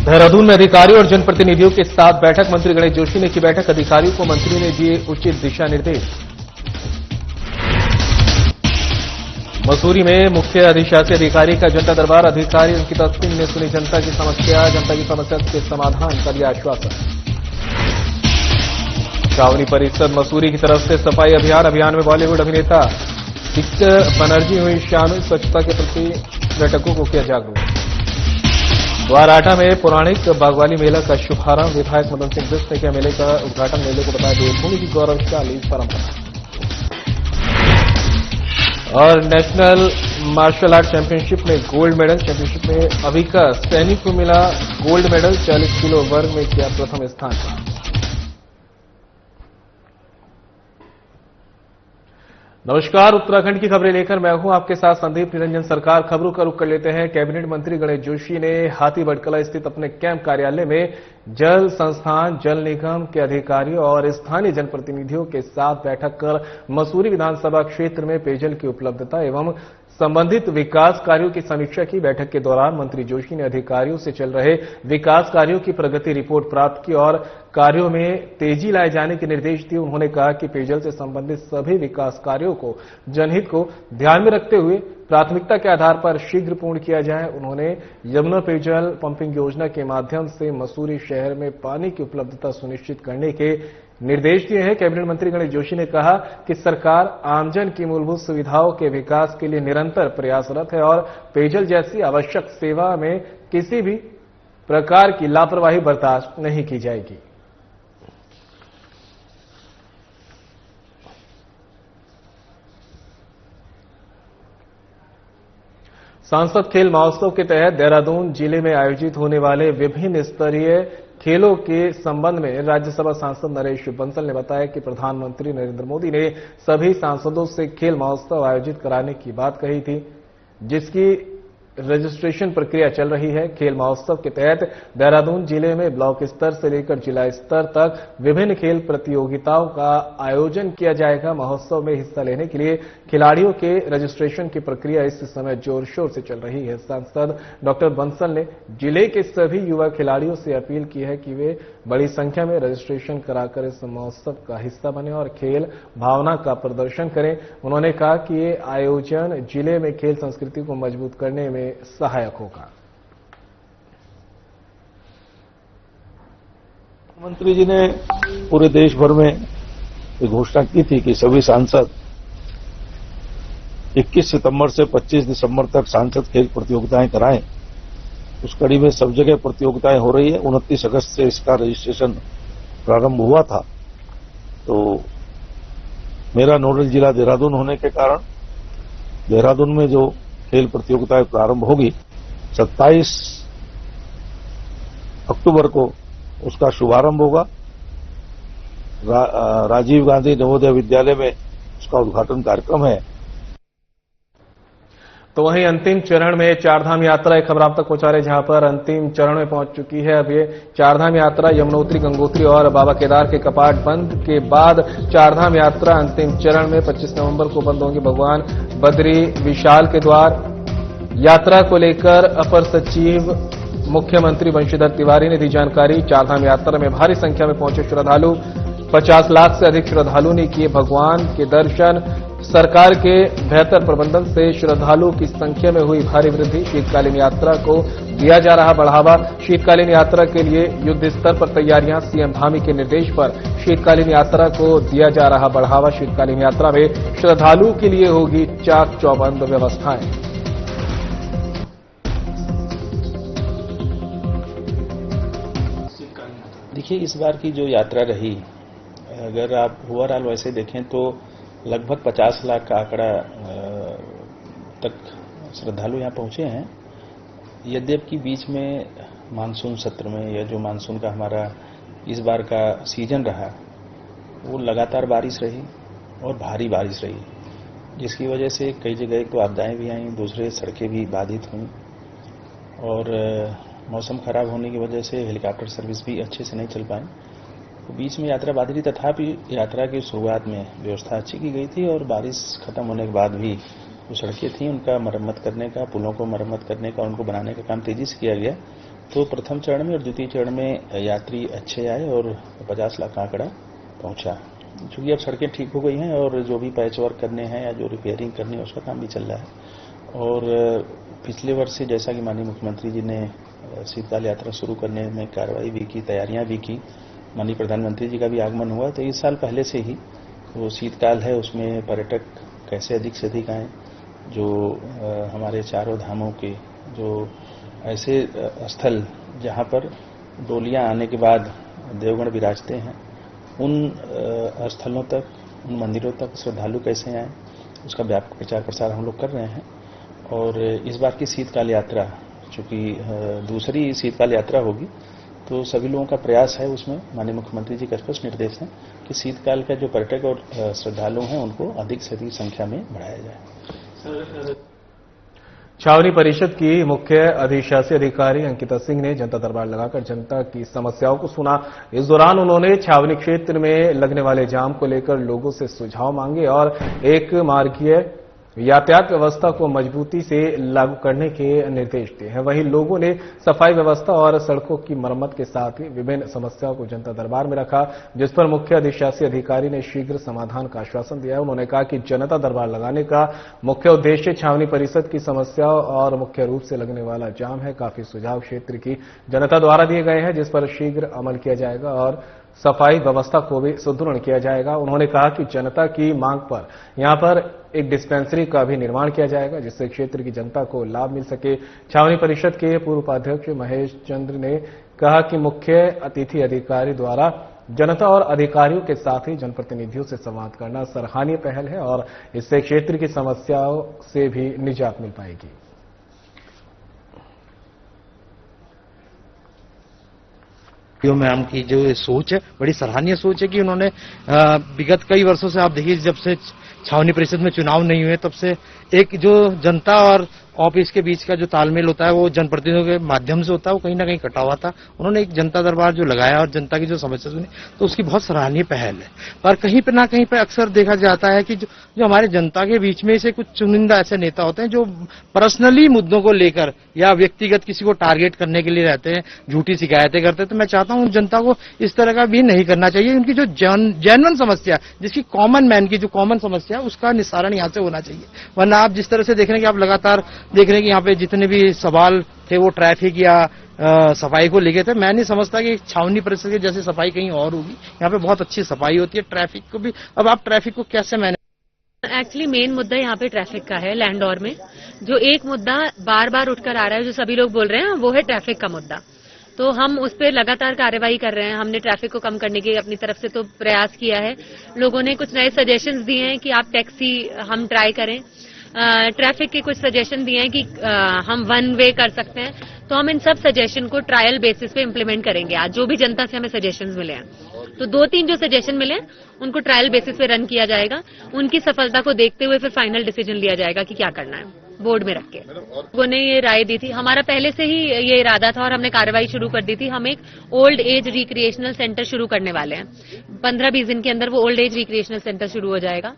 देहरादून में अधिकारियों और जनप्रतिनिधियों के साथ बैठक। मंत्री गणेश जोशी ने की बैठक। अधिकारियों को मंत्री ने दिए उचित दिशा निर्देश। मसूरी में मुख्य अधिशासी अधिकारी का जनता दरबार। अधिकारी अंकिता सिंह ने सुनी जनता की समस्या के समाधान का दिया आश्वासन। छावनी परिषद मसूरी की तरफ से सफाई अभियान में बॉलीवुड अभिनेता विक्टर बनर्जी हुई शामिल। स्वच्छता के प्रति पर्यटकों को किया जागरूक। द्वाराटा में पौराणिक बागवाली मेला का शुभारंभ। विधायक मदन सिंह बिष्ट ने किया मेले का उद्घाटन। मेले को बताया देवभूमि की गौरवशाली परंपरा। और नेशनल मार्शल आर्ट चैंपियनशिप में गोल्ड मेडल। चैंपियनशिप में अविका सैनी को मिला गोल्ड मेडल। 40 किलो वर्ग में किया प्रथम स्थान प्राप्त। नमस्कार, उत्तराखंड की खबरें लेकर मैं हूं आपके साथ संदीप निरंजन सरकार। खबरों का रुख कर लेते हैं। कैबिनेट मंत्री गणेश जोशी ने हाथीबड़कला स्थित अपने कैंप कार्यालय में जल संस्थान, जल निगम के अधिकारियों और स्थानीय जनप्रतिनिधियों के साथ बैठक कर मसूरी विधानसभा क्षेत्र में पेयजल की उपलब्धता एवं संबंधित विकास कार्यों की समीक्षा की। बैठक के दौरान मंत्री जोशी ने अधिकारियों से चल रहे विकास कार्यों की प्रगति रिपोर्ट प्राप्त की और कार्यों में तेजी लाए जाने के निर्देश दिए। उन्होंने कहा कि पेयजल से संबंधित सभी विकास कार्यों को जनहित को ध्यान में रखते हुए प्राथमिकता के आधार पर शीघ्र पूर्ण किया जाए। उन्होंने यमुना पेयजल पंपिंग योजना के माध्यम से मसूरी शहर में पानी की उपलब्धता सुनिश्चित करने के निर्देश दिए हैं। कैबिनेट मंत्री गणेश जोशी ने कहा कि सरकार आमजन की मूलभूत सुविधाओं के विकास के लिए निरंतर प्रयासरत है और पेयजल जैसी आवश्यक सेवा में किसी भी प्रकार की लापरवाही बर्दाश्त नहीं की जाएगी। सांसद खेल महोत्सव के तहत देहरादून जिले में आयोजित होने वाले विभिन्न स्तरीय खेलों के संबंध में राज्यसभा सांसद नरेश बंसल ने बताया कि प्रधानमंत्री नरेंद्र मोदी ने सभी सांसदों से खेल महोत्सव आयोजित कराने की बात कही थी, जिसकी रजिस्ट्रेशन प्रक्रिया चल रही है। खेल महोत्सव के तहत देहरादून जिले में ब्लॉक स्तर से लेकर जिला स्तर तक विभिन्न खेल प्रतियोगिताओं का आयोजन किया जाएगा। महोत्सव में हिस्सा लेने के लिए खिलाड़ियों के रजिस्ट्रेशन की प्रक्रिया इस समय जोर शोर से चल रही है। सांसद डॉक्टर बंसल ने जिले के सभी युवा खिलाड़ियों से अपील की है कि वे बड़ी संख्या में रजिस्ट्रेशन कराकर इस महोत्सव का हिस्सा बने और खेल भावना का प्रदर्शन करें। उन्होंने कहा कि ये आयोजन जिले में खेल संस्कृति को मजबूत करने में सहायक होगा। मुख्यमंत्री जी ने पूरे देश भर में ये घोषणा की थी कि सभी सांसद 21 सितंबर से 25 दिसंबर तक सांसद खेल प्रतियोगिताएं कराएं। उस कड़ी में सब जगह प्रतियोगिताएं हो रही है। 29 अगस्त से इसका रजिस्ट्रेशन प्रारंभ हुआ था। तो मेरा नोडल जिला देहरादून होने के कारण देहरादून में जो खेल प्रतियोगिताएं प्रारंभ होगी 27 अक्टूबर को उसका शुभारंभ होगा। राजीव गांधी नवोदय विद्यालय में उसका उद्घाटन कार्यक्रम है। तो वहीं अंतिम चरण में चारधाम यात्रा एक खबर आप तक पहुंचा रहे, जहां पर अंतिम चरण में पहुंच चुकी है। अब ये चारधाम यात्रा यमुनोत्री, गंगोत्री और बाबा केदार के कपाट बंद के बाद चारधाम यात्रा अंतिम चरण में 25 नवंबर को बंद होंगी। भगवान बद्री विशाल के द्वार यात्रा को लेकर अपर सचिव मुख्यमंत्री बंशीधर तिवारी ने दी जानकारी। चारधाम यात्रा में भारी संख्या में पहुंचे श्रद्धालु, 50 लाख से अधिक श्रद्धालुओं ने किए भगवान के दर्शन। सरकार के बेहतर प्रबंधन से श्रद्धालुओं की संख्या में हुई भारी वृद्धि। शीतकालीन यात्रा को दिया जा रहा बढ़ावा। शीतकालीन यात्रा के लिए युद्ध स्तर पर तैयारियां। सीएम धामी के निर्देश पर शीतकालीन यात्रा को दिया जा रहा बढ़ावा। शीतकालीन यात्रा में श्रद्धालुओं के लिए होगी चाक चौबंद व्यवस्थाएं। देखिए, इस बार की जो यात्रा रही, अगर आप ओवरऑल वैसे देखें तो लगभग 50 लाख का आंकड़ा तक श्रद्धालु यहां पहुंचे हैं। यद्यपि बीच में मानसून सत्र में या जो मानसून का हमारा इस बार का सीजन रहा, वो लगातार बारिश रही और भारी बारिश रही, जिसकी वजह से कई जगह तो आपदाएं भी आई, दूसरे सड़कें भी बाधित हुई और मौसम खराब होने की वजह से हेलीकॉप्टर सर्विस भी अच्छे से नहीं चल पाई। तो बीच में यात्रा बाधित रही, तथापि यात्रा की शुरुआत में व्यवस्था अच्छी की गई थी और बारिश खत्म होने के बाद भी जो सड़कें थी उनका मरम्मत करने का, पुलों को मरम्मत करने का, उनको बनाने का काम तेजी से किया गया तो प्रथम चरण में और द्वितीय चरण में यात्री अच्छे आए और 50 लाख का आंकड़ा पहुंचा। चूंकि अब सड़कें ठीक हो गई हैं और जो भी पैच वर्क करने हैं या जो रिपेयरिंग करनी है उसका काम भी चल रहा है। और पिछले वर्ष से जैसा कि माननीय मुख्यमंत्री जी ने शीतकाल यात्रा शुरू करने में कार्रवाई भी की, तैयारियां भी की, माननीय प्रधानमंत्री जी का भी आगमन हुआ, तो इस साल पहले से ही वो शीतकाल है उसमें पर्यटक कैसे अधिक से अधिक आएँ। जो हमारे चारों धामों के जो ऐसे स्थल जहां पर डोलियां आने के बाद देवगण विराजते हैं, उन स्थलों तक, उन मंदिरों तक श्रद्धालु कैसे आएँ, उसका व्यापक प्रचार प्रसार हम लोग कर रहे हैं। और इस बार की शीतकाल यात्रा चूंकि दूसरी शीतकाल यात्रा होगी, तो सभी लोगों का प्रयास है, उसमें माननीय मुख्यमंत्री जी का स्पष्ट निर्देश है कि शीतकाल का जो पर्यटक और श्रद्धालु हैं उनको अधिक से अधिक संख्या में बढ़ाया जाए। छावनी परिषद की मुख्य अधिशासी अधिकारी अंकिता सिंह ने जनता दरबार लगाकर जनता की समस्याओं को सुना। इस दौरान उन्होंने छावनी क्षेत्र में लगने वाले जाम को लेकर लोगों से सुझाव मांगे और एक मार्गीय यातायात व्यवस्था को मजबूती से लागू करने के निर्देश दिए हैं। वहीं लोगों ने सफाई व्यवस्था और सड़कों की मरम्मत के साथ ही विभिन्न समस्याओं को जनता दरबार में रखा, जिस पर मुख्य अधिशासी अधिकारी ने शीघ्र समाधान का आश्वासन दिया। उन्होंने कहा कि जनता दरबार लगाने का मुख्य उद्देश्य छावनी परिषद की समस्याओं और मुख्य रूप से लगने वाला जाम है। काफी सुझाव क्षेत्र की जनता द्वारा दिए गए हैं, जिस पर शीघ्र अमल किया जाएगा और सफाई व्यवस्था को भी सुदृढ़ किया जाएगा। उन्होंने कहा कि जनता की मांग पर यहां पर एक डिस्पेंसरी का भी निर्माण किया जाएगा, जिससे क्षेत्र की जनता को लाभ मिल सके। छावनी परिषद के पूर्व उपाध्यक्ष महेश चंद्र ने कहा कि मुख्य अतिथि अधिकारी द्वारा जनता और अधिकारियों के साथ ही जनप्रतिनिधियों से संवाद करना सराहनीय पहल है और इससे क्षेत्र की समस्याओं से भी निजात मिल पाएगी। मैम की जो सोच है बड़ी सराहनीय सोच है कि उन्होंने विगत कई वर्षों से आप देखिए जब से छावनी परिषद में चुनाव नहीं हुए तब से एक जो जनता और ऑफिस के बीच का जो तालमेल होता है वो जनप्रतिनिधियों के माध्यम से होता है, वो कहीं ना कहीं कटा हुआ था। उन्होंने एक जनता दरबार जो लगाया और जनता की जो समस्या सुनी, तो उसकी बहुत सराहनीय पहल है। पर कहीं पे ना कहीं पे अक्सर देखा जाता है कि जो हमारे जनता के बीच में से कुछ चुनिंदा ऐसे नेता होते हैं जो पर्सनली मुद्दों को लेकर या व्यक्तिगत किसी को टारगेट करने के लिए रहते हैं, झूठी शिकायतें करते हैं। तो मैं चाहता हूं जनता को इस तरह का भी नहीं करना चाहिए। उनकी जो जेन्युइन समस्या, जिसकी कॉमन मैन की जो कॉमन समस्या है, उसका निस्तारण यहाँ से होना चाहिए। वरना आप जिस तरह से देख रहे हैं कि आप लगातार देख रहे हैं कि यहाँ पे जितने भी सवाल थे वो ट्रैफिक या सफाई को लेके थे। मैं नहीं समझता कि छावनी परिषद की जैसी सफाई कहीं और होगी। यहाँ पे बहुत अच्छी सफाई होती है। ट्रैफिक को भी, अब आप ट्रैफिक को कैसे मैनेज, एक्चुअली मेन मुद्दा यहाँ पे ट्रैफिक का है। लैंडौर में जो एक मुद्दा बार बार उठकर आ रहा है, जो सभी लोग बोल रहे हैं, वो है ट्रैफिक का मुद्दा। तो हम उस पर लगातार कार्यवाही कर रहे हैं। हमने ट्रैफिक को कम करने की अपनी तरफ से तो प्रयास किया है। लोगों ने कुछ नए सजेशंस दिए हैं कि आप टैक्सी हम ट्राई करें। ट्रैफिक के कुछ सजेशन दिए हैं कि हम वन वे कर सकते हैं। तो हम इन सब सजेशन को ट्रायल बेसिस पे इम्प्लीमेंट करेंगे। आज जो भी जनता से हमें सजेशंस मिले हैं, तो 2-3 जो सजेशन मिले हैं उनको ट्रायल बेसिस पे रन किया जाएगा। उनकी सफलता को देखते हुए फिर फाइनल डिसीजन लिया जाएगा कि क्या करना है, बोर्ड में रख के। लोगों ने ये राय दी थी, हमारा पहले से ही ये इरादा था और हमने कार्रवाई शुरू कर दी थी। हम एक ओल्ड एज रिक्रिएशनल सेंटर शुरू करने वाले हैं। 15-20 दिन के अंदर वो ओल्ड एज रिक्रिएशनल सेंटर शुरू हो जाएगा।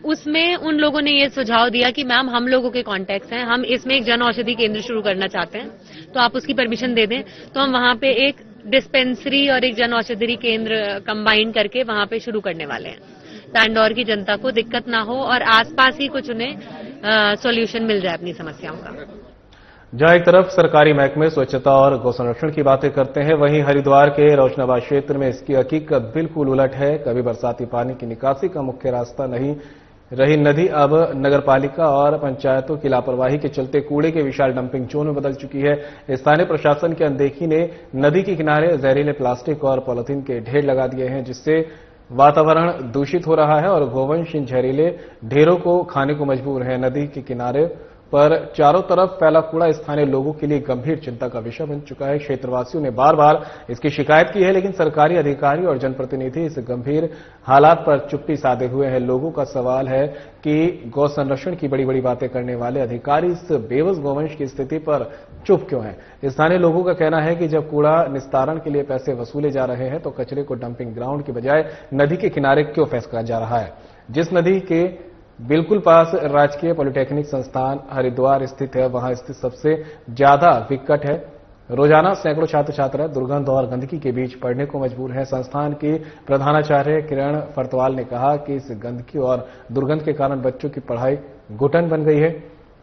उसमें उन लोगों ने ये सुझाव दिया कि मैम हम लोगों के कॉन्टैक्ट्स हैं, हम इसमें एक जन औषधि केंद्र शुरू करना चाहते हैं, तो आप उसकी परमिशन दे दें। तो हम वहां पे एक डिस्पेंसरी और एक जन औषधि केंद्र कंबाइन करके वहां पे शुरू करने वाले हैं, ताकि इंदौर की जनता को दिक्कत ना हो और आसपास ही कुछ उन्हें सॉल्यूशन मिल जाए अपनी समस्याओं का। जहां एक तरफ सरकारी महकमे स्वच्छता और गौ संरक्षण की बातें करते हैं, वहीं हरिद्वार के रोशनाबाद क्षेत्र में इसकी हकीकत बिल्कुल उलट है। कभी बरसाती पानी की निकासी का मुख्य रास्ता नहीं रही नदी, अब नगरपालिका और पंचायतों की लापरवाही के चलते कूड़े के विशाल डंपिंग जोन में बदल चुकी है। स्थानीय प्रशासन की अनदेखी ने नदी के किनारे जहरीले प्लास्टिक और पॉलिथीन के ढेर लगा दिए हैं, जिससे वातावरण दूषित हो रहा है और गोवंश इन जहरीले ढेरों को खाने को मजबूर है। नदी के किनारे पर चारों तरफ फैला कूड़ा स्थानीय लोगों के लिए गंभीर चिंता का विषय बन चुका है। क्षेत्रवासियों ने बार बार इसकी शिकायत की है, लेकिन सरकारी अधिकारी और जनप्रतिनिधि इस गंभीर हालात पर चुप्पी साधे हुए हैं। लोगों का सवाल है कि गौ संरक्षण की बड़ी बड़ी बातें करने वाले अधिकारी इस बेबस गोवंश की स्थिति पर चुप क्यों हैं। स्थानीय लोगों का कहना है कि जब कूड़ा निस्तारण के लिए पैसे वसूले जा रहे हैं, तो कचरे को डंपिंग ग्राउंड की बजाय नदी के किनारे क्यों फेंका जा रहा है। जिस नदी के बिल्कुल पास राजकीय पॉलिटेक्निक संस्थान हरिद्वार स्थित है, वहां स्थित सबसे ज्यादा विकट है। रोजाना सैकड़ों छात्र छात्रा दुर्गंध और गंदगी के बीच पढ़ने को मजबूर हैं। संस्थान की प्रधानाचार्य किरण फरतवाल ने कहा कि इस गंदगी और दुर्गंध के कारण बच्चों की पढ़ाई घुटन बन गई है।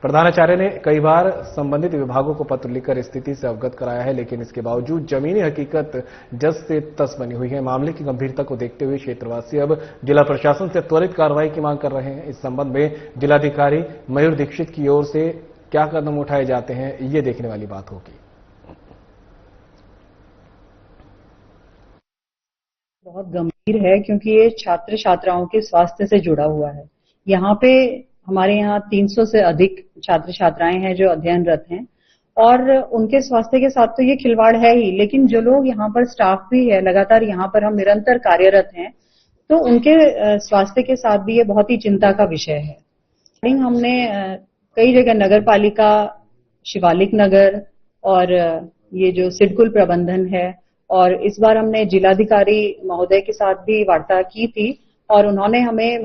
प्रधानाचार्य ने कई बार संबंधित विभागों को पत्र लिखकर स्थिति से अवगत कराया है, लेकिन इसके बावजूद जमीनी हकीकत जस से तस बनी हुई है। मामले की गंभीरता को देखते हुए क्षेत्रवासी अब जिला प्रशासन से त्वरित कार्रवाई की मांग कर रहे हैं। इस संबंध में जिलाधिकारी मयूर दीक्षित की ओर से क्या कदम उठाए जाते हैं, ये देखने वाली बात होगी। बहुत गंभीर है क्योंकि ये छात्र छात्राओं के स्वास्थ्य से जुड़ा हुआ है। यहाँ पे हमारे यहाँ 300 से अधिक छात्र छात्राएं हैं जो अध्ययनरत हैं और उनके स्वास्थ्य के साथ तो ये खिलवाड़ है ही, लेकिन जो लोग यहाँ पर स्टाफ भी है, लगातार यहाँ पर हम निरंतर कार्यरत हैं, तो उनके स्वास्थ्य के साथ भी ये बहुत ही चिंता का विषय है। हमने कई जगह नगर पालिका, शिवालिक नगर और ये जो सिडकुल प्रबंधन है, और इस बार हमने जिलाधिकारी महोदय के साथ भी वार्ता की थी और उन्होंने हमें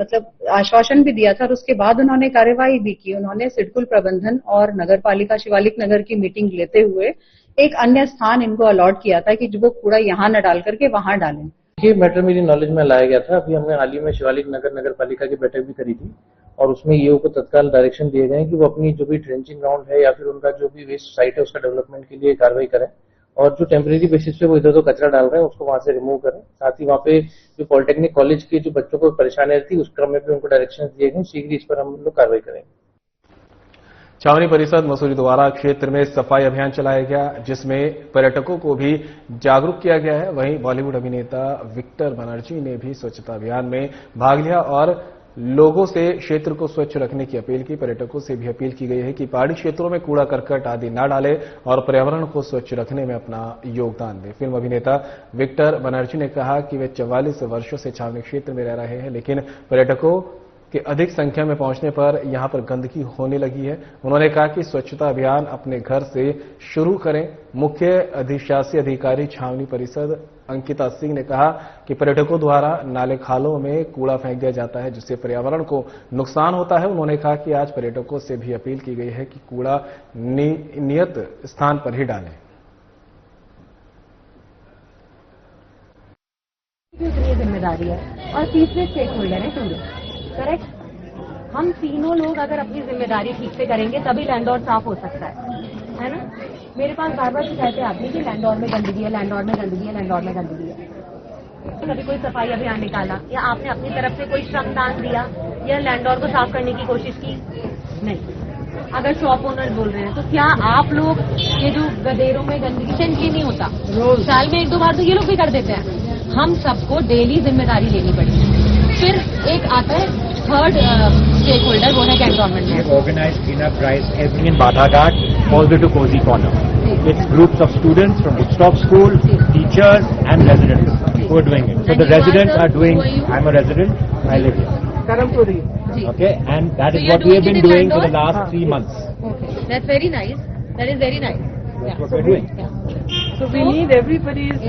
आश्वासन भी दिया था और उसके बाद उन्होंने कार्यवाही भी की। उन्होंने सिडकुल प्रबंधन और नगर पालिका शिवालिक नगर की मीटिंग लेते हुए एक अन्य स्थान इनको अलॉट किया था कि जो वो कूड़ा यहाँ न डाल करके वहां डालें। ये मैटर मेरी नॉलेज में लाया गया था। अभी हमने हाल ही में शिवालिक नगर पालिका की बैठक भी करी थी और उसमें ईओ को तत्काल डायरेक्शन दिए गए कि वो अपनी जो भी ट्रेंचिंग ग्राउंड है या फिर उनका जो भी वेस्ट साइट है उसका डेवलपमेंट के लिए कार्रवाई करें और जो टेम्परेरी बेसिस पे वो इधर उधर कचरा डाल रहे हैं उसको वहां से रिमूव करें। साथ ही वहां पे जो पॉलिटेक्निक कॉलेज के जो बच्चों को परेशानी थी उस क्रम में भी उनको डायरेक्शन दिए गए। शीघ्र इस पर हम लोग कार्रवाई करेंगे। छावनी परिषद मसूरी द्वारा क्षेत्र में सफाई अभियान चलाया गया, जिसमें पर्यटकों को भी जागरूक किया गया है। वहीं बॉलीवुड अभिनेता विक्टर बनर्जी ने भी स्वच्छता अभियान में भाग लिया और लोगों से क्षेत्र को स्वच्छ रखने की अपील की। पर्यटकों से भी अपील की गई है कि पहाड़ी क्षेत्रों में कूड़ा करकट आदि न डालें और पर्यावरण को स्वच्छ रखने में अपना योगदान दें। फिल्म अभिनेता विक्टर बनर्जी ने कहा कि वे 44 वर्षों से छावनी क्षेत्र में रह रहे हैं, लेकिन पर्यटकों के अधिक संख्या में पहुंचने पर यहां पर गंदगी होने लगी है। उन्होंने कहा कि स्वच्छता अभियान अपने घर से शुरू करें। मुख्य अधिशासी अधिकारी छावनी परिषद अंकिता सिंह ने कहा कि पर्यटकों द्वारा नाले खालों में कूड़ा फेंक दिया जाता है, जिससे पर्यावरण को नुकसान होता है। उन्होंने कहा कि आज पर्यटकों से भी अपील की गई है कि कूड़ा नियत स्थान पर ही डालें। जिम्मेदारी है और तीसरे स्टेक होल्डर है टूरिस्ट। करेक्ट, हम तीनों लोग अगर अपनी जिम्मेदारी ठीक से करेंगे तभी लैंडोर साफ हो सकता है ना। मेरे पास बार बार शिकायतें आती है कि लैंडोर में गंदगी है, लैंडोर में गंदगी है, लैंडोर में गंदगी है। कभी कोई सफाई अभियान निकाला या आपने अपनी तरफ से कोई श्रमदान दिया या लैंडोर को साफ करने की कोशिश की? नहीं। अगर शॉप ओनर बोल रहे हैं तो क्या आप लोग ये जो गदेरों में गंदगी ये नहीं होता, साल में 1-2 बार तो ये लोग भी कर देते हैं। हम सबको डेली जिम्मेदारी लेनी पड़ेगी। फिर एक आता है थर्ड स्टेक होल्डर, वो है cantonment. Organized cleanup drives every in Badaghat all the way to Cozy Corner. It's groups of students from Woodstock School, teachers and residents who are doing it. So the residents are doing, I'm a resident, I live here. Karampuri. Okay, and that is what we have been doing for the last 3 months. Okay, that's very nice. That is very nice. That's what we're doing. So we need everybody's,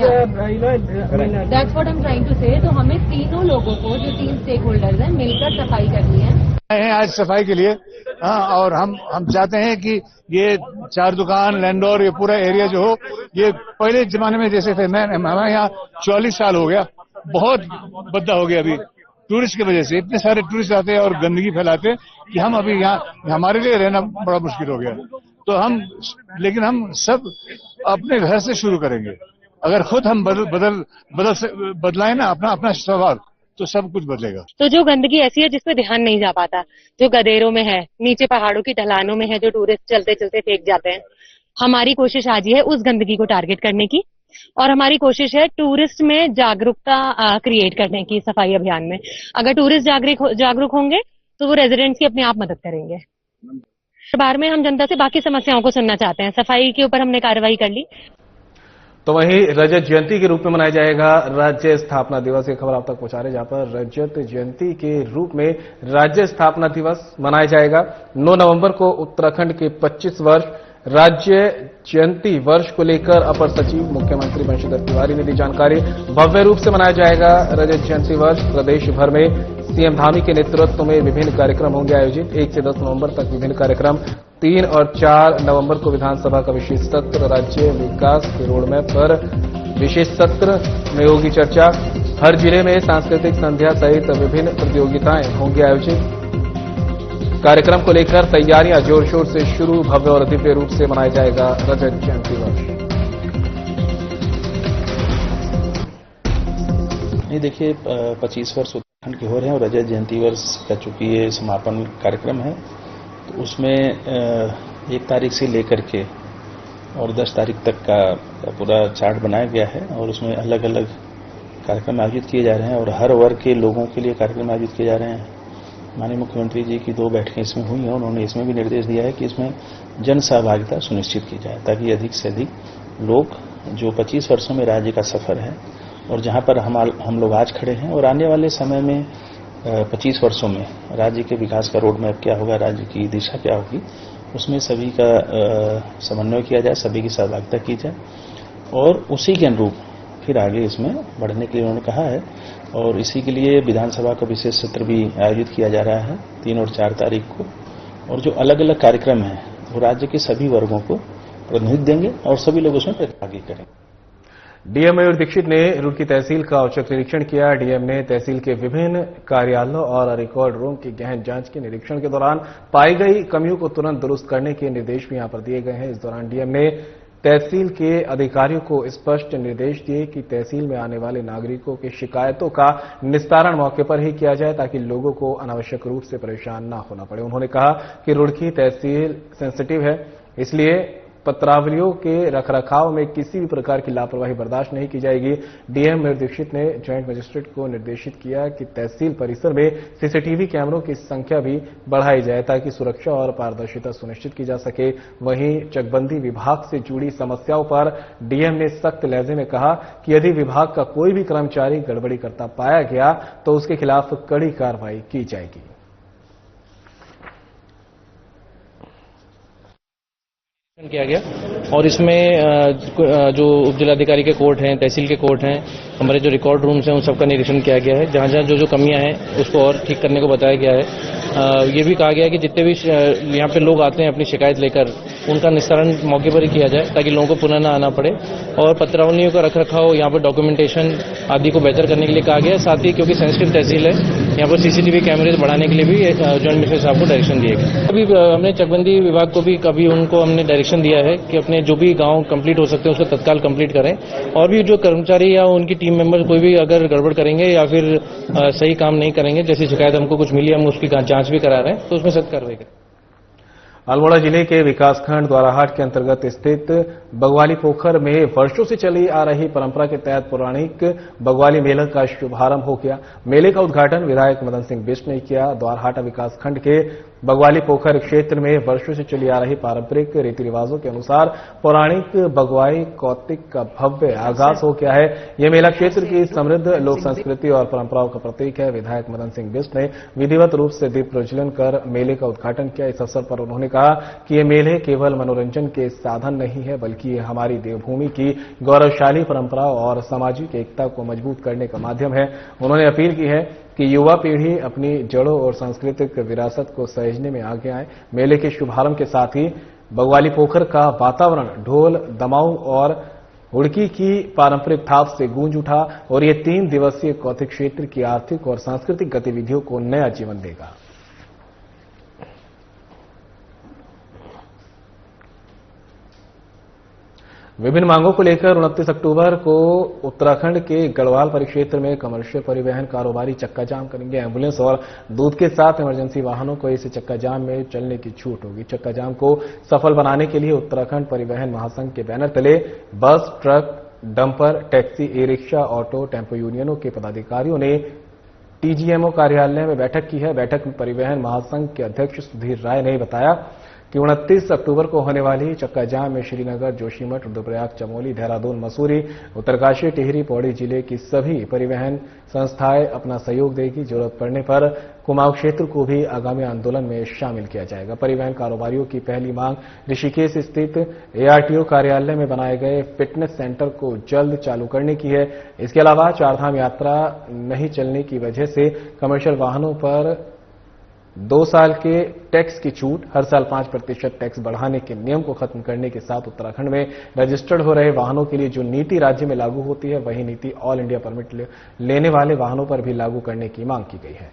that's what I'm trying to say. तो हमें तीनों लोगों को, जो 3 stake holders हैं, मिलकर सफाई करनी है। आज सफाई के लिए और हम चाहते हैं कि ये 4 दुकान, लैंडोर, ये पूरा एरिया जो हो, ये पहले जमाने में जैसे थे। हमारे यहाँ 44 साल हो गया, बहुत बदला हो गया। अभी टूरिस्ट की वजह से इतने सारे टूरिस्ट आते हैं और गंदगी फैलाते हैं कि हम अभी यहाँ हमारे लिए रहना बड़ा मुश्किल हो गया। तो लेकिन हम सब अपने घर से शुरू करेंगे। अगर खुद हम बदलाएं ना अपना स्वभाव, तो सब कुछ बदलेगा। तो जो गंदगी ऐसी है जिसपे ध्यान नहीं जा पाता, जो गदेरों में है, नीचे पहाड़ों की ढलानों में है, जो टूरिस्ट चलते चलते फेंक जाते हैं, हमारी कोशिश आज ये है उस गंदगी को टारगेट करने की और हमारी कोशिश है टूरिस्ट में जागरूकता क्रिएट करने की सफाई अभियान में। अगर टूरिस्ट जागरूक होंगे तो वो रेजिडेंट्स की अपने आप मदद करेंगे। बार में हम जनता से बाकी समस्याओं को सुनना चाहते हैं। सफाई के ऊपर हमने कार्रवाई कर ली। तो वहीं रजत जयंती के रूप में मनाया जाएगा राज्य स्थापना दिवस। की खबर आप तक पहुंचा रहे, जहां पर रजत जयंती के रूप में राज्य स्थापना दिवस मनाया जाएगा। 9 नवंबर को उत्तराखंड के 25 वर्ष राज्य जयंती वर्ष को लेकर अपर सचिव मुख्यमंत्री बंशीधर तिवारी ने दी जानकारी। भव्य रूप से मनाया जाएगा रजत जयंती वर्ष। प्रदेश भर में सीएम धामी के नेतृत्व में विभिन्न कार्यक्रम होंगे आयोजित। 1 से 10 नवंबर तक विभिन्न कार्यक्रम। 3 और 4 नवंबर को विधानसभा का विशेष सत्र, राज्य विकास के रोडमैप पर विशेष सत्र में होगी चर्चा। हर जिले में सांस्कृतिक संध्या सहित विभिन्न प्रतियोगिताएं होंगी आयोजित। कार्यक्रम को लेकर तैयारियां जोर शोर से शुरू। भव्य और दिव्य रूप से मनाया जाएगा रजत जयंती वर्ष। ये देखिए 25 वर्ष उत्तराखंड के हो रहे हैं और रजत जयंती वर्ष का चूंकि ये समापन कार्यक्रम है, तो उसमें 1 तारीख से लेकर के और 10 तारीख तक का पूरा चार्ट बनाया गया है और उसमें अलग अलग कार्यक्रम आयोजित किए जा रहे हैं और हर वर्ग के लोगों के लिए कार्यक्रम आयोजित किए जा रहे हैं। माननीय मुख्यमंत्री जी की 2 बैठकें इसमें हुई हैं। उन्होंने इसमें भी निर्देश दिया है कि इसमें जन सहभागिता सुनिश्चित की जाए ताकि अधिक से अधिक लोग, जो 25 वर्षों में राज्य का सफर है और जहां पर हम लोग आज खड़े हैं और आने वाले समय में 25 वर्षों में राज्य के विकास का रोड मैप क्या होगा, राज्य की दिशा क्या होगी, उसमें सभी का समन्वय किया जाए, सभी की सहभागिता की जाए और उसी के अनुरूप फिर आगे इसमें बढ़ने के लिए उन्होंने कहा है। और इसी के लिए विधानसभा का विशेष सत्र भी आयोजित किया जा रहा है 3 और 4 तारीख को। और जो अलग अलग कार्यक्रम हैं वो राज्य के सभी वर्गों को प्रतिनिधित्व देंगे और सभी लोग उसमें प्रतिभागी करेंगे। डीएम मयूर दीक्षित ने रुड़की तहसील का औचक निरीक्षण किया। डीएम ने तहसील के विभिन्न कार्यालयों और रिकॉर्ड रूम की गहन जांच के निरीक्षण के दौरान पाई गई कमियों को तुरंत दुरुस्त करने के निर्देश भी यहां पर दिए गए हैं। इस दौरान डीएम ने तहसील के अधिकारियों को स्पष्ट निर्देश दिए कि तहसील में आने वाले नागरिकों की शिकायतों का निस्तारण मौके पर ही किया जाए ताकि लोगों को अनावश्यक रूप से परेशान न होना पड़े। उन्होंने कहा कि रुड़की तहसील सेंसिटिव है, इसलिए पत्रावलियों के रखरखाव में किसी भी प्रकार की लापरवाही बर्दाश्त नहीं की जाएगी। डीएम मयूर दीक्षित ने ज्वाइंट मजिस्ट्रेट को निर्देशित किया कि तहसील परिसर में सीसीटीवी कैमरों की संख्या भी बढ़ाई जाए ताकि सुरक्षा और पारदर्शिता सुनिश्चित की जा सके। वहीं चकबंदी विभाग से जुड़ी समस्याओं पर डीएम ने सख्त लहजे में कहा कि यदि विभाग का कोई भी कर्मचारी गड़बड़ी करता पाया गया तो उसके खिलाफ कड़ी कार्रवाई की जाएगी। किया गया और इसमें जो उप जिलाधिकारी के कोर्ट हैं, तहसील के कोर्ट हैं, हमारे जो रिकॉर्ड रूम्स हैं, उन सबका निरीक्षण किया गया है। जहां जो कमियां हैं उसको और ठीक करने को बताया गया है। ये भी कहा गया है कि जितने भी यहाँ पे लोग आते हैं अपनी शिकायत लेकर, उनका निस्तारण मौके पर ही किया जाए ताकि लोगों को पुनः न आना पड़े। और पत्रावलियों का रखरखाव, यहाँ पर डॉक्यूमेंटेशन आदि को बेहतर करने के लिए कहा गया है। साथ ही क्योंकि सेंसिटिव तहसील है, यहाँ पर सीसीटीवी कैमरे बढ़ाने के लिए भी ज्वाइंट मजिस्ट्रेट साहब को डायरेक्शन दिए गए। अभी हमने चकबंदी विभाग को भी कभी उनको हमने डायरेक्शन दिया है कि अपने जो भी गांव कंप्लीट हो सकते हैं उसको तत्काल कंप्लीट करें और भी जो कर्मचारी या उनकी टीम मेंबर कोई भी अगर गड़बड़ करेंगे या फिर सही काम नहीं करेंगे, जैसी शिकायत हमको कुछ मिली, हम उसकी जांच भी करा रहे हैं, तो उसमें सख्त कार्रवाई करें। अल्मोड़ा जिले के विकासखंड द्वाराहाट के अंतर्गत स्थित बगवाली पोखर में वर्षों से चली आ रही परंपरा के तहत पौराणिक बगवाली मेला का शुभारंभ हो गया। मेले का उद्घाटन विधायक मदन सिंह बिष्ट ने किया। द्वाराहाट विकासखंड के बगवाली पोखर क्षेत्र में वर्षों से चली आ रही पारंपरिक रीति रिवाजों के अनुसार पौराणिक बगवाई कौतिक का भव्य आगाज हो गया है। यह मेला क्षेत्र की समृद्ध लोक संस्कृति और परंपराओं का प्रतीक है। विधायक मदन सिंह बिष्ट ने विधिवत रूप से दीप प्रज्वलन कर मेले का उद्घाटन किया। इस अवसर पर उन्होंने कहा कि ये मेले केवल मनोरंजन के साधन नहीं है, बल्कि ये हमारी देवभूमि की गौरवशाली परंपराओं और सामाजिक एकता को मजबूत करने का माध्यम है। उन्होंने अपील की है कि युवा पीढ़ी अपनी जड़ों और सांस्कृतिक विरासत को सहेजने में आगे आए। मेले के शुभारंभ के साथ ही बगवाली पोखर का वातावरण ढोल, दमाऊ और हुड़की की पारंपरिक थाप से गूंज उठा और ये 3 दिवसीय कौतिक क्षेत्र की आर्थिक और सांस्कृतिक गतिविधियों को नया जीवन देगा। विभिन्न मांगों को लेकर 29 अक्टूबर को उत्तराखंड के गढ़वाल परिक्षेत्र में कमर्शियल परिवहन कारोबारी चक्का जाम करेंगे। एम्बुलेंस और दूध के साथ इमरजेंसी वाहनों को इस चक्का जाम में चलने की छूट होगी। चक्का जाम को सफल बनाने के लिए उत्तराखंड परिवहन महासंघ के बैनर तले बस, truck, dumper, taxi, e rickshaw, auto, tempo यूनियनों के पदाधिकारियों ने टीजीएमओ कार्यालय में बैठक की है। बैठक में परिवहन महासंघ के अध्यक्ष सुधीर राय ने बताया कि 29 अक्टूबर को होने वाली चक्का जाम में श्रीनगर, जोशीमठ, रुद्रप्रयाग, चमोली, देहरादून, मसूरी, उत्तरकाशी, टिहरी, पौड़ी जिले की सभी परिवहन संस्थाएं अपना सहयोग देगी। जरूरत पड़ने पर कुमाऊं क्षेत्र को भी आगामी आंदोलन में शामिल किया जाएगा। परिवहन कारोबारियों की पहली मांग ऋषिकेश स्थित ARTO कार्यालय में बनाए गए फिटनेस सेंटर को जल्द चालू करने की है। इसके अलावा चारधाम यात्रा नहीं चलने की वजह से कमर्शियल वाहनों पर 2 साल के टैक्स की छूट, हर साल 5% टैक्स बढ़ाने के नियम को खत्म करने के साथ उत्तराखंड में रजिस्टर्ड हो रहे वाहनों के लिए जो नीति राज्य में लागू होती है वही नीति ऑल इंडिया परमिट लेने वाले वाहनों पर भी लागू करने की मांग की गई है।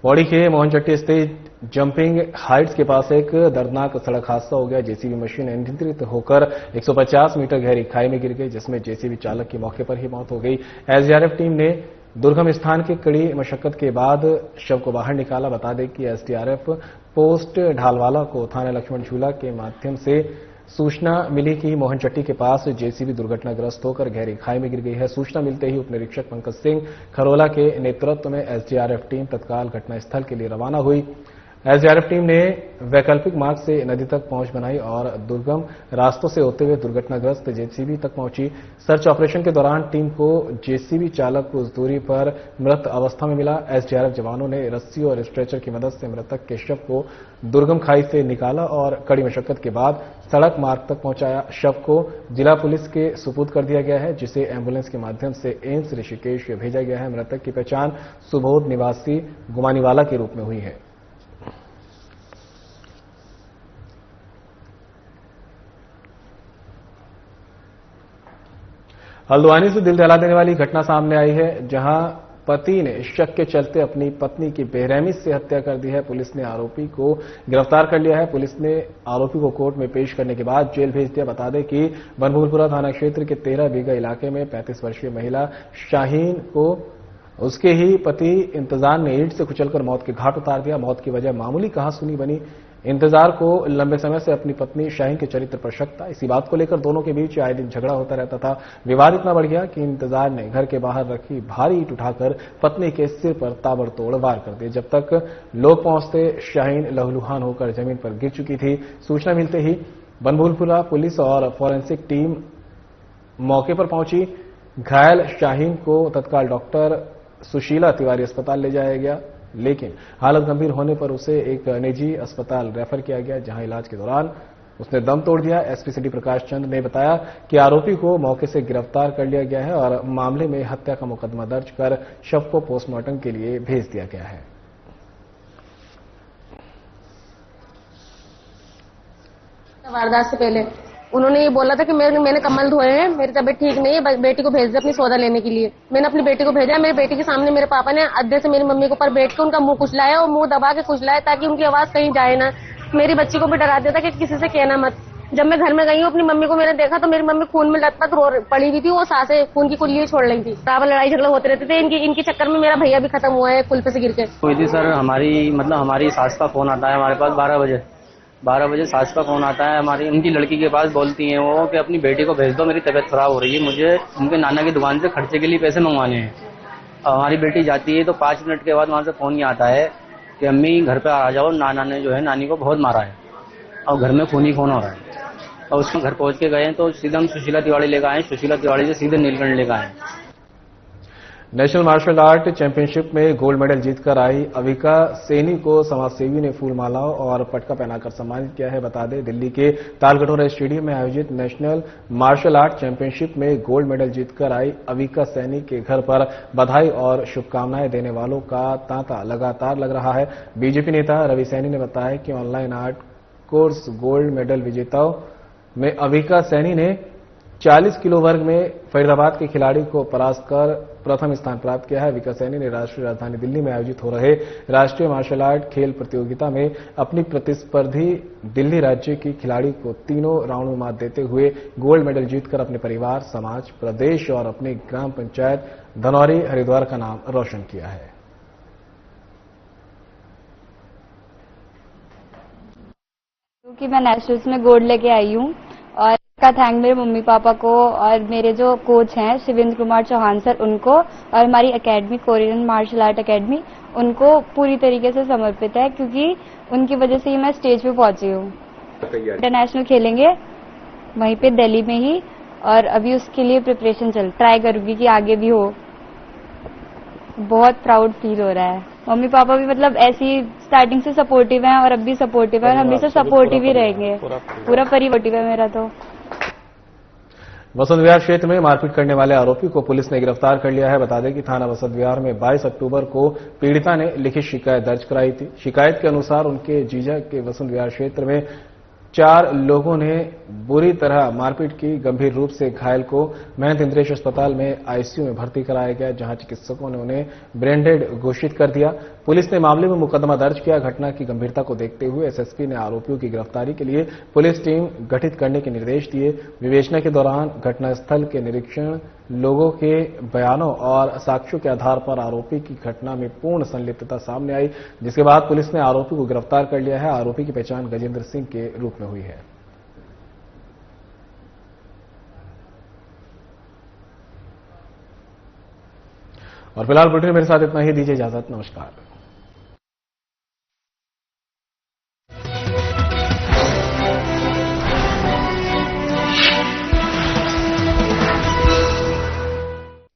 पौड़ी के मोहनचट्टी स्थित जंपिंग हाइट्स के पास एक दर्दनाक सड़क हादसा हो गया। जेसीबी मशीन अनियंत्रित होकर 150 मीटर गहरी खाई में गिर गई, जिसमें जेसीबी चालक की मौके पर ही मौत हो गई। एसडीआरएफ टीम ने दुर्गम स्थान की कड़ी मशक्कत के बाद शव को बाहर निकाला। बता दें कि एसडीआरएफ पोस्ट ढालवाला को थाना लक्ष्मण झूला के माध्यम से सूचना मिली कि मोहनचट्टी के पास जेसीबी दुर्घटनाग्रस्त होकर गहरी खाई में गिर गई है। सूचना मिलते ही उप निरीक्षक पंकज सिंह खरोला के नेतृत्व में एसडीआरएफ टीम तत्काल घटनास्थल के लिए रवाना हुई। एसडीआरएफ टीम ने वैकल्पिक मार्ग से नदी तक पहुंच बनाई और दुर्गम रास्तों से होते हुए दुर्घटनाग्रस्त जेसीबी तक पहुंची। सर्च ऑपरेशन के दौरान टीम को जेसीबी चालक कुछ दूरी पर मृत अवस्था में मिला। एसडीआरएफ जवानों ने रस्सी और स्ट्रेचर की मदद से मृतक के शव को दुर्गम खाई से निकाला और कड़ी मशक्कत के बाद सड़क मार्ग तक पहुंचाया। शव को जिला पुलिस के सुपुर्द कर दिया गया है, जिसे एम्बुलेंस के माध्यम से एम्स ऋषिकेश भेजा गया है। मृतक की पहचान सुबोध निवासी गुमानीवाला के रूप में हुई है। हल्द्वानी से दिल दहला देने वाली घटना सामने आई है, जहां पति ने शक के चलते अपनी पत्नी की बेरहमी से हत्या कर दी है। पुलिस ने आरोपी को गिरफ्तार कर लिया है। पुलिस ने आरोपी को कोर्ट में पेश करने के बाद जेल भेज दिया। बता दें कि बनभूलपुरा थाना क्षेत्र के 13 बीघा इलाके में 35 वर्षीय महिला शाहीन को उसके ही पति इंतजार ने ईंट से कुचलकर मौत के घाट उतार दिया। मौत की वजह मामूली कहासुनी बनी। इंतजार को लंबे समय से अपनी पत्नी शाहीन के चरित्र पर शक था। इसी बात को लेकर दोनों के बीच आए दिन झगड़ा होता रहता था। विवाद इतना बढ़ गया कि इंतजार ने घर के बाहर रखी भारी ईंट उठाकर पत्नी के सिर पर ताबड़तोड़ वार कर दिए। जब तक लोग पहुंचते शाहीन लहूलुहान होकर जमीन पर गिर चुकी थी। सूचना मिलते ही बनभूलपुरा पुलिस और फॉरेंसिक टीम मौके पर पहुंची। घायल शाहीन को तत्काल डॉक्टर सुशीला तिवारी अस्पताल ले जाया गया, लेकिन हालत गंभीर होने पर उसे एक निजी अस्पताल रेफर किया गया, जहां इलाज के दौरान उसने दम तोड़ दिया। एसपी सिटी प्रकाश चंद ने बताया कि आरोपी को मौके से गिरफ्तार कर लिया गया है और मामले में हत्या का मुकदमा दर्ज कर शव को पोस्टमार्टम के लिए भेज दिया गया है। वारदात से पहले उन्होंने ये बोला था कि मैंने कम्बल धोए हैं, मेरी तबीयत ठीक नहीं है, बेटी को भेज दे अपनी सौदा लेने के लिए। मैंने अपनी बेटी को भेजा। मेरी बेटी के सामने मेरे पापा ने अड्डे से मेरी मम्मी के ऊपर बैठ के उनका मुंह कुचलाया और मुंह दबा के कुचलाया ताकि उनकी आवाज कहीं जाए ना। मेरी बच्ची को भी डरा दिया था कि किसी से कहना मत। जब मैं घर में गई हूँ अपनी मम्मी को मैंने देखा तो मेरी मम्मी खून में लथपथ पड़ी हुई थी। वो सांसें खून की कुल्ली छोड़ रही थी। बराबर लड़ाई झगड़ा होते रहते थे। इनके चक्कर में मेरा भैया भी खत्म हुआ है कुल पे से गिर के। सर हमारी सास का फोन आता है हमारे पास 12 बजे सास का फोन आता है हमारी। उनकी लड़की के पास बोलती हैं वो कि अपनी बेटी को भेज दो, मेरी तबीयत खराब हो रही है, मुझे उनके नाना की दुकान से खर्चे के लिए पैसे मंगवाने हैं। हमारी बेटी जाती है तो 5 मिनट के बाद वहां से फोन ये आता है कि अम्मी घर पे आ जाओ, नाना ने जो है नानी को बहुत मारा है और घर में खून ही खून हो रहा है। और उसमें घर पहुंच के गए तो सीधे हम सुशीला तिवारी लेकर आए। सुशीला तिवारी से सीधे नीलकंठ लेकर आए। नेशनल मार्शल आर्ट चैंपियनशिप में गोल्ड मेडल जीतकर आई अविका सैनी को समाजसेवी ने फूलमालाओं और पटका पहनाकर सम्मानित किया है। बता दें, दिल्ली के तालकटोरा स्टेडियम में आयोजित नेशनल मार्शल आर्ट चैंपियनशिप में गोल्ड मेडल जीतकर आई अविका सैनी के घर पर बधाई और शुभकामनाएं देने वालों का तांता लगातार लग रहा है। बीजेपी नेता रवि सैनी ने बताया कि online art course gold medal विजेताओं में अविका सैनी ने 40 किलो वर्ग में फरीदाबाद के खिलाड़ी को परास्त कर प्रथम स्थान प्राप्त किया है। अविका सैनी ने राष्ट्रीय राजधानी दिल्ली में आयोजित हो रहे राष्ट्रीय मार्शल आर्ट खेल प्रतियोगिता में अपनी प्रतिस्पर्धी दिल्ली राज्य की खिलाड़ी को तीनों राउंड में मात देते हुए गोल्ड मेडल जीतकर अपने परिवार, समाज, प्रदेश और अपनी ग्राम पंचायत धनौरी हरिद्वार का नाम रोशन किया है। क्योंकि मैं नेशनल्स में गोल्ड लेके आई हूँ और का थैंक मेरे मम्मी पापा को और मेरे जो कोच हैं शिवेंद्र कुमार चौहान सर उनको, और हमारी academy Korean martial art academy उनको पूरी तरीके से समर्पित है, क्योंकि उनकी वजह से ही मैं स्टेज पे पहुंची हूँ। इंटरनेशनल खेलेंगे वहीं पे दिल्ली में ही, और अभी उसके लिए प्रिपरेशन ट्राई करूंगी कि आगे भी हो। बहुत प्राउड फील हो रहा है। मम्मी पापा भी मतलब ऐसी स्टार्टिंग से सपोर्टिव हैं और अब भी सपोर्टिव है और हमेशा सपोर्टिव ही रहेंगे। पूरा परिवार है मेरा। तो बसंत विहार क्षेत्र में मारपीट करने वाले आरोपी को पुलिस ने गिरफ्तार कर लिया है। बता दें कि थाना बसंत विहार में 22 अक्टूबर को पीड़िता ने लिखित शिकायत दर्ज कराई थी। शिकायत के अनुसार उनके जीजा के बसंत विहार क्षेत्र में 4 लोगों ने बुरी तरह मारपीट की। गंभीर रूप से घायल को महंत इंद्रेश अस्पताल में आईसीयू में भर्ती कराया गया, जहां चिकित्सकों ने उन्हें ब्रेन डेड घोषित कर दिया। पुलिस ने मामले में मुकदमा दर्ज किया। घटना की गंभीरता को देखते हुए एसएसपी ने आरोपियों की गिरफ्तारी के लिए पुलिस टीम गठित करने के निर्देश दिए। विवेचना के दौरान घटनास्थल के निरीक्षण, लोगों के बयानों और साक्ष्यों के आधार पर आरोपी की घटना में पूर्ण संलिप्तता सामने आई, जिसके बाद पुलिस ने आरोपी को गिरफ्तार कर लिया है। आरोपी की पहचान गजेंद्र सिंह के रूप में हुई है। और फिलहाल बुलेटिन में मेरे साथ इतना ही। दीजिए इजाजत। नमस्कार।